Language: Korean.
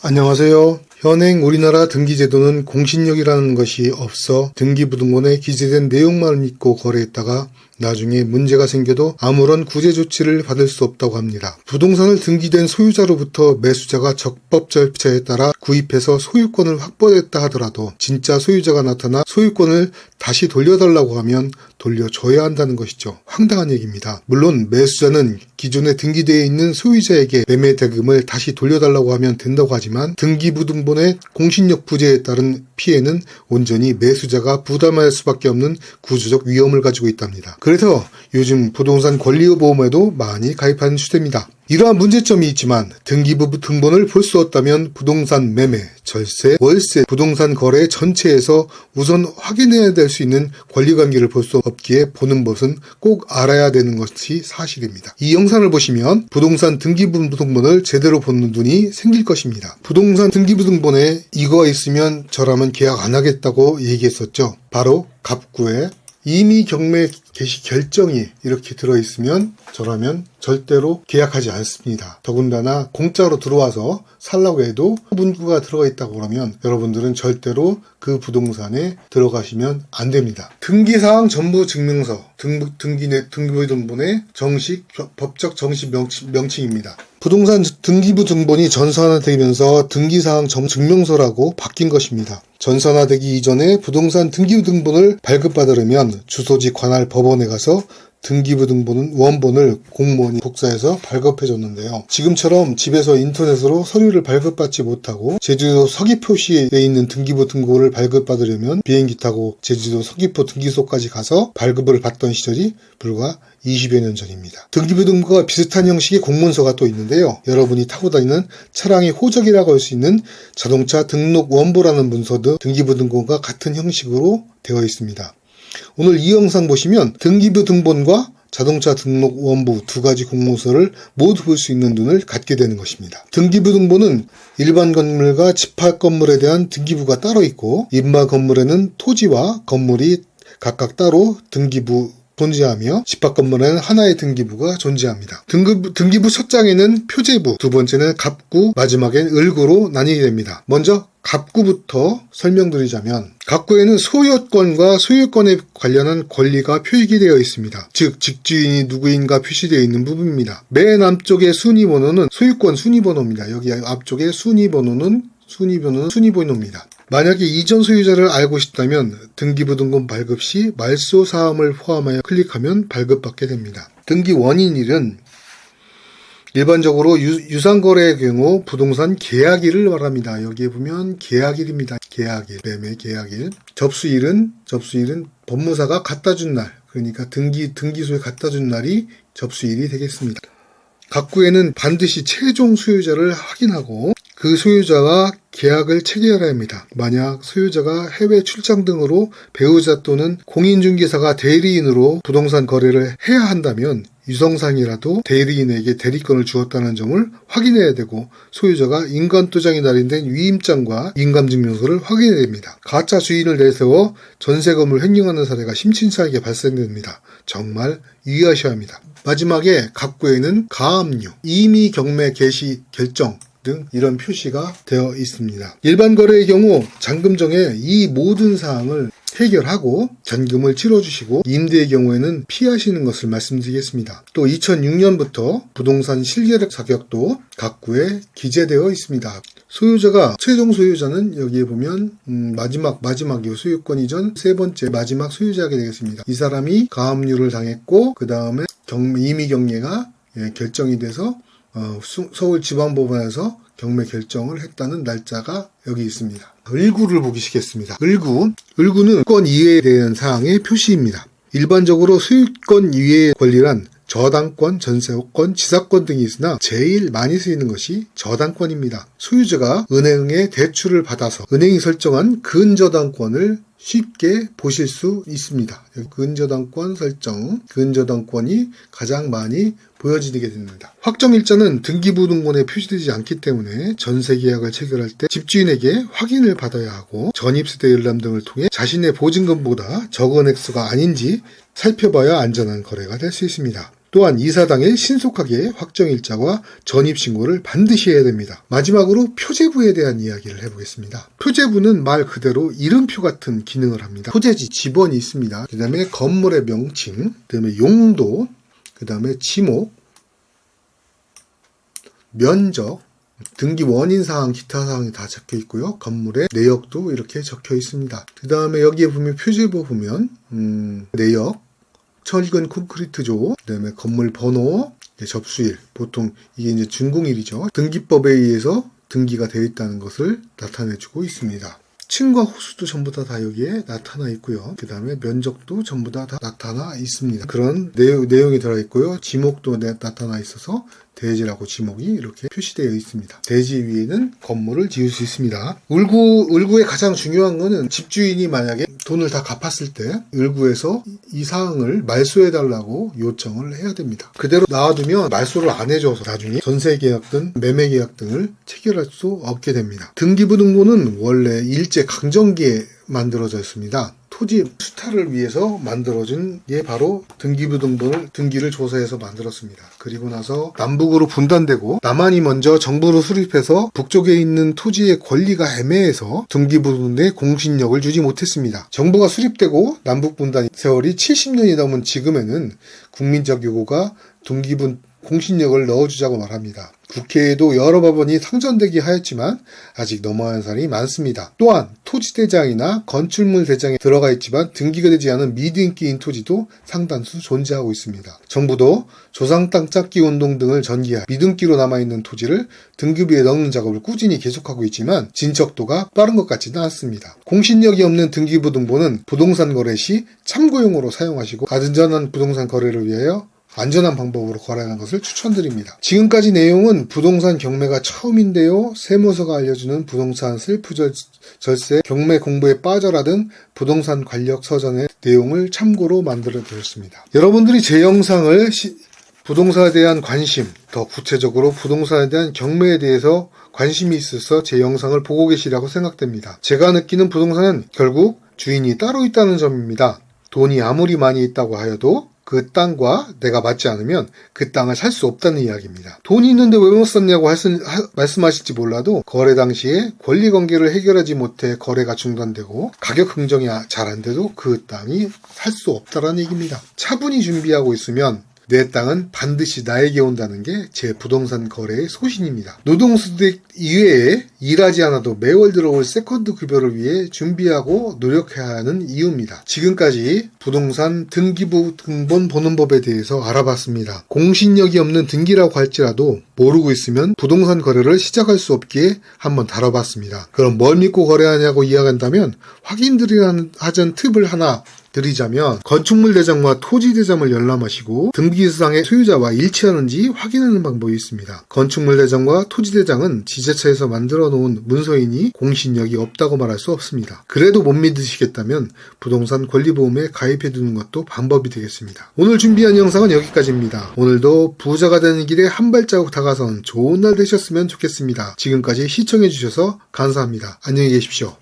안녕하세요. 현행 우리나라 등기제도는 공신력이라는 것이 없어 등기부등본에 기재된 내용만 믿고 거래했다가 나중에 문제가 생겨도 아무런 구제 조치를 받을 수 없다고 합니다. 부동산을 등기된 소유자로부터 매수자가 적법 절차에 따라 구입해서 소유권을 확보했다 하더라도 진짜 소유자가 나타나 소유권을 다시 돌려달라고 하면 돌려줘야 한다는 것이죠. 황당한 얘기입니다. 물론 매수자는 기존에 등기되어 있는 소유자에게 매매 대금을 다시 돌려달라고 하면 된다고 하지만 등기부등본의 공신력 부재에 따른 피해는 온전히 매수자가 부담할 수밖에 없는 구조적 위험을 가지고 있답니다. 그래서 요즘 부동산 권리보험에도 많이 가입하는 추세입니다. 이러한 문제점이 있지만 등기부등본을 볼 수 없다면 부동산 매매, 절세, 월세, 부동산 거래 전체에서 우선 확인해야 될 수 있는 권리관계를 볼 수 없기에 보는 것은 꼭 알아야 되는 것이 사실입니다. 이 영상을 보시면 부동산 등기부등본을 제대로 보는 눈이 생길 것입니다. 부동산 등기부등본에 이거가 있으면 저라면 계약 안 하겠다고 얘기했었죠. 바로 갑구에 이미 경매 개시 결정이 이렇게 들어있으면 저라면 절대로 계약하지 않습니다. 더군다나 공짜로 들어와서 살라고 해도 문구가 들어가 있다고 그러면 여러분들은 절대로 그 부동산에 들어가시면 안 됩니다. 등기사항 전부 증명서, 등기부등본의 정식 법적 정식 명칭입니다. 부동산 등기부등본이 전산화되면서 등기사항 증명서라고 바뀐 것입니다. 전산화되기 이전에 부동산 등기부등본을 발급받으려면 주소지 관할 법원에 가서 등기부등본 원본을 공무원이 복사해서 발급해줬는데요. 지금처럼 집에서 인터넷으로 서류를 발급받지 못하고 제주도 서귀포시에 있는 등기부등본을 발급받으려면 비행기 타고 제주도 서귀포 등기소까지 가서 발급을 받던 시절이 불과 20여 년 전입니다. 등기부등본과 비슷한 형식의 공문서가 또 있는데요. 여러분이 타고 다니는 차량의 호적이라고 할 수 있는 자동차 등록 원보라는 문서도 등기부등본과 같은 형식으로 되어 있습니다. 오늘 이 영상 보시면 등기부등본과 자동차 등록 원부 두 가지 공문서를 모두 볼 수 있는 눈을 갖게 되는 것입니다. 등기부등본은 일반 건물과 집합 건물에 대한 등기부가 따로 있고 일반 건물에는 토지와 건물이 각각 따로 등기부 존재하며 집합 건물에는 하나의 등기부가 존재합니다. 등기부 첫 장에는 표제부, 두 번째는 갑구, 마지막엔 을구로 나뉘게 됩니다. 먼저 갑구부터 설명드리자면 갑구에는 소유권과 소유권에 관련한 권리가 표기되어 있습니다. 즉 직주인이 누구인가 표시되어 있는 부분입니다. 맨 앞쪽의 순위번호는 소유권 순위번호입니다. 여기 앞쪽에 순위번호는 순위번호입니다. 만약에 이전 소유자를 알고 싶다면 등기부등본 발급 시 말소 사항을 포함하여 클릭하면 발급받게 됩니다. 등기 원인일은 일반적으로 유상거래의 경우 부동산 계약일을 말합니다. 여기에 보면 계약일입니다. 계약일, 매매 계약일. 접수일은 법무사가 갖다 준 날, 그러니까 등기소에 갖다 준 날이 접수일이 되겠습니다. 갑구에는 반드시 최종 소유자를 확인하고 그 소유자가 계약을 체결해야 합니다. 만약 소유자가 해외 출장 등으로 배우자 또는 공인중개사가 대리인으로 부동산 거래를 해야 한다면 유성상이라도 대리인에게 대리권을 주었다는 점을 확인해야 되고 소유자가 인감도장이 날인된 위임장과 인감증명서를 확인해야 됩니다. 가짜 주인을 내세워 전세금을 횡령하는 사례가 심심찮게 발생됩니다. 정말 유의하셔야 합니다. 마지막에 갑구에는 가압류, 임의 경매 개시 결정 등 이런 표시가 되어 있습니다. 일반 거래의 경우 잔금정에 이 모든 사항을 해결하고 잔금을 치러주시고 임대의 경우에는 피하시는 것을 말씀드리겠습니다. 또 2006년부터 부동산 실계력 자격도 갑구에 기재되어 있습니다. 소유자가 최종 소유자는 여기에 보면 마지막이 소유권 이전 세 번째 마지막 소유자가 되겠습니다. 이 사람이 가압류를 당했고 그 다음에 임의경매가 결정이 돼서 서울지방법원에서 경매 결정을 했다는 날짜가 여기 있습니다. 을구를 보시겠습니다. 을구는 소유권 이해에 대한 사항의 표시입니다. 일반적으로 소유권 이해의 권리란 저당권, 전세권, 지사권 등이 있으나 제일 많이 쓰이는 것이 저당권입니다. 소유자가 은행에 대출을 받아서 은행이 설정한 근저당권을 쉽게 보실 수 있습니다. 근저당권 설정, 근저당권이 가장 많이 보여지게 됩니다. 확정일자는 등기부등본에 표시되지 않기 때문에 전세계약을 체결할 때 집주인에게 확인을 받아야 하고 전입세대 열람 등을 통해 자신의 보증금보다 적은 액수가 아닌지 살펴봐야 안전한 거래가 될 수 있습니다. 또한 이사당일 신속하게 확정일자와 전입신고를 반드시 해야 됩니다. 마지막으로 표제부에 대한 이야기를 해보겠습니다. 표제부는 말 그대로 이름표 같은 기능을 합니다. 소재지 지번이 있습니다. 그 다음에 건물의 명칭, 그 다음에 용도, 그 다음에 지목, 면적, 등기 원인사항, 기타사항이 다 적혀 있고요. 건물의 내역도 이렇게 적혀 있습니다. 그 다음에 여기에 보면 표제부 보면 내역, 철근 콘크리트조, 그 다음에 건물 번호, 접수일, 보통 이게 이제 준공일이죠. 등기법에 의해서 등기가 되어 있다는 것을 나타내주고 있습니다. 층과 호수도 전부 다 여기에 나타나 있고요. 그 다음에 면적도 전부 다 나타나 있습니다. 그런 내용이 들어있고요. 지목도 나타나 있어서 대지라고 지목이 이렇게 표시되어 있습니다. 대지 위에는 건물을 지을 수 있습니다. 을구의 가장 중요한 거는 집주인이 만약에 돈을 다 갚았을 때 을구에서 이 사항을 말소해달라고 요청을 해야 됩니다. 그대로 놔두면 말소를 안 해줘서 나중에 전세계약 등 매매계약 등을 체결할 수 없게 됩니다. 등기부등본은 원래 일제 강점기에 만들어졌습니다. 토지 수탈을 위해서 만들어진 게 바로 등기를 조사해서 만들었습니다. 그리고 나서 남북으로 분단되고 남한이 먼저 정부로 수립해서 북쪽에 있는 토지의 권리가 애매해서 등기부등본에 공신력을 주지 못했습니다. 정부가 수립되고 남북 분단 세월이 70년이 넘은 지금에는 국민적 요구가 등기부 공신력을 넣어주자고 말합니다. 국회에도 여러 법안이 상정되기 하였지만 아직 넘어가는 사람이 많습니다. 또한 토지대장이나 건축물 대장에 들어가 있지만 등기가 되지 않은 미등기인 토지도 상당수 존재하고 있습니다. 정부도 조상 땅 찾기 운동 등을 전개하 미등기로 남아있는 토지를 등기부에 넣는 작업을 꾸준히 계속하고 있지만 진척도가 빠른 것 같지는 않습니다. 공신력이 없는 등기부등본은 부동산 거래 시 참고용으로 사용하시고 안전한 부동산 거래를 위하여 안전한 방법으로 거래하는 것을 추천드립니다. 지금까지 내용은 부동산 경매가 처음인데요. 세무서가 알려주는 부동산 셀프 절세 경매 공부에 빠져라 등 부동산 관련 서적의 내용을 참고로 만들어 드렸습니다. 여러분들이 제 영상을 부동산에 대한 관심, 더 구체적으로 부동산에 대한 경매에 대해서 관심이 있어서 제 영상을 보고 계시라고 생각됩니다. 제가 느끼는 부동산은 결국 주인이 따로 있다는 점입니다. 돈이 아무리 많이 있다고 하여도 그 땅과 내가 맞지 않으면 그 땅을 살 수 없다는 이야기입니다. 돈이 있는데 왜 못 썼냐고 말씀하실지 몰라도 거래 당시에 권리관계를 해결하지 못해 거래가 중단되고 가격 흥정이 잘 안 돼도 그 땅이 살 수 없다는 얘기입니다. 차분히 준비하고 있으면 내 땅은 반드시 나에게 온다는 게 제 부동산 거래의 소신입니다. 노동수득 이외에 일하지 않아도 매월 들어올 세컨드 급여를 위해 준비하고 노력해야 하는 이유입니다. 지금까지 부동산 등기부 등본 보는 법에 대해서 알아봤습니다. 공신력이 없는 등기라고 할지라도 모르고 있으면 부동산 거래를 시작할 수 없기에 한번 다뤄봤습니다. 그럼 뭘 믿고 거래하냐고 이야기한다면 확인드리라는 하전 팁을 하나 드리자면 건축물 대장과 토지 대장을 열람하시고 등기수상의 소유자와 일치하는지 확인하는 방법이 있습니다. 건축물 대장과 토지 대장은 지자체에서 만들어 놓은 문서이니 공신력이 없다고 말할 수 없습니다. 그래도 못 믿으시겠다면 부동산 권리보험에 가입해 두는 것도 방법이 되겠습니다. 오늘 준비한 영상은 여기까지입니다. 오늘도 부자가 되는 길에 한 발자국 다가선 좋은 날 되셨으면 좋겠습니다. 지금까지 시청해 주셔서 감사합니다. 안녕히 계십시오.